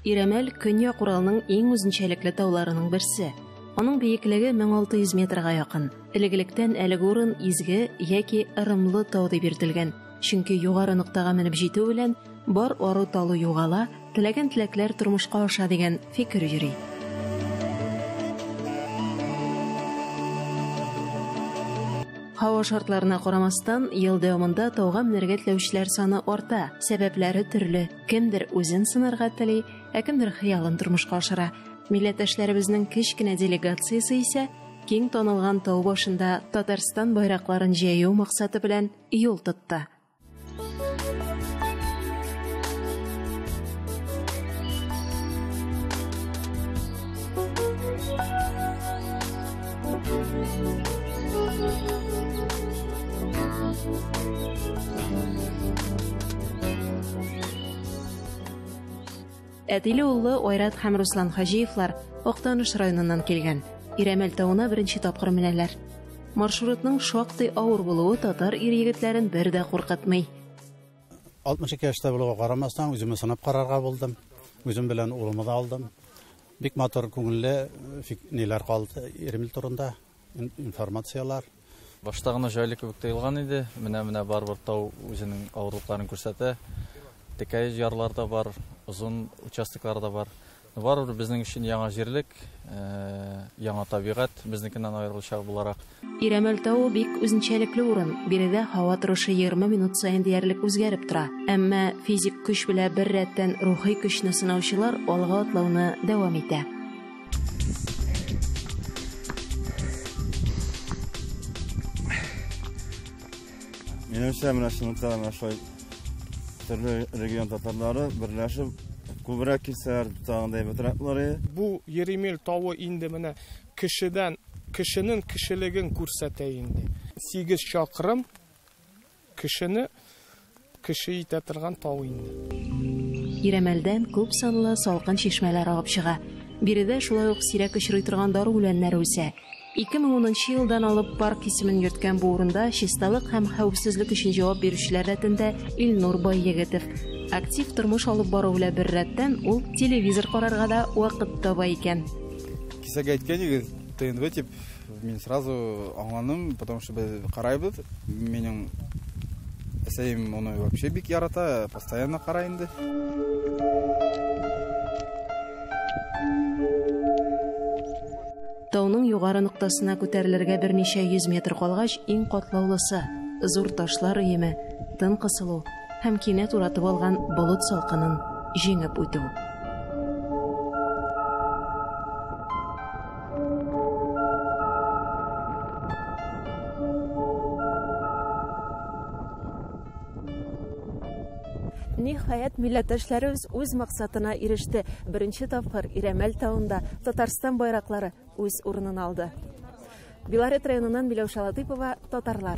Иремәл Көньяк Уралның иң үзенчәлекле тауларының берсе. Аның бейеклеге 1600 метрга якын. Элегелектән әлеге урын изге яки ырымлы тау дип йөртелгән. Чөнки югары ноктага менеп җитү белән бар ару талу югала, теләгән теләкләр тормышка аша дигән фикер йөри. Һава шартларына карамастан, ел дәвамында тауга менергә теләүчеләр саны арта. Сәбәпләре төрле. Кемдер үзен сынарга тели, кемдер хыялын тормышка ашыра. Милләттәшләребезнең кечкенә делегациясе исә киң танылган тау башында Татарстан байракларын җәю максаты белән юл тотты. Әтиле улы Айрат һәм Руслан Хаҗиевлар Актаныш районыннан килгән. Иремәл тауына беренче тапкыр менәләр. Маршрутның шактый авыр булуы татар ир-егетләрен бер дә куркытмый. 62 яшьтә булуга карамастан, үземне сынап карарга булдым. Үзем белән улымны да алдым. Бик матур күңелле ниләр калды Иремәл турында, информациялар. Башта гына җайлы кебек тоелган иде. Менә барбыр тау үзенең авырлыкларын күрсәтә. Текәй ярлар да бар, узын участоклар да бар. Барыбер безнең өчен яңа җирлек, яңа табигать, безнекеннән аерылачак буларак. Иремәл тауы бик үзенчәлекле урын. Биредә һава торышы 20 минут саен диярлек үзгәреп тора. Әмма физик көч белән бер рәттән рухи көчне сынаучылар алга атлауны дәвам итә. Минемчә, менә шундый төрле регион татарлары берләшеп күбрәк килсәләр тагындай бөтенләре. Бу Иремәл тауы инде менә кешенең кешелеген күрсәтә инде. 8 чакрым кеше итә торган тау инде. Иремәлдән күп санлы салкын чишмәләр агып чыга. Биредә шулай ук сирәк очрый торган дару үләннәре үсә. 2010 елдан алып парк исемен йөрткән бу урында чисталык һәм хәвефсезлек өчен җавап бирүчеләр рәтендә Илнур Байегетов. Актив тормыш алып бару белән бер рәттән ул телевизор карарга да вакыт таба икән. Кисәгә әйткәнегез, ТНВ дип, мин сразу аңланым, потому что без карайбыз. Минем әсәем моны вообще бик ярата, постоянно карай инде. Тауның югары ноктасына күтәрелергә берничә 100 метр калгач, иң катлаулысы зур ташлар өеме, тын кысылу һәм кинәт уратып алган болыт салкынын җиңеп үтү. Ниһаять, милләттәшләребез үз максатына иреште. Беренче тапкыр Иремәл тауында Татарстан байраклары үз урынын алды. Белорет районыннан Миләүшә Латыйпова, татарлар.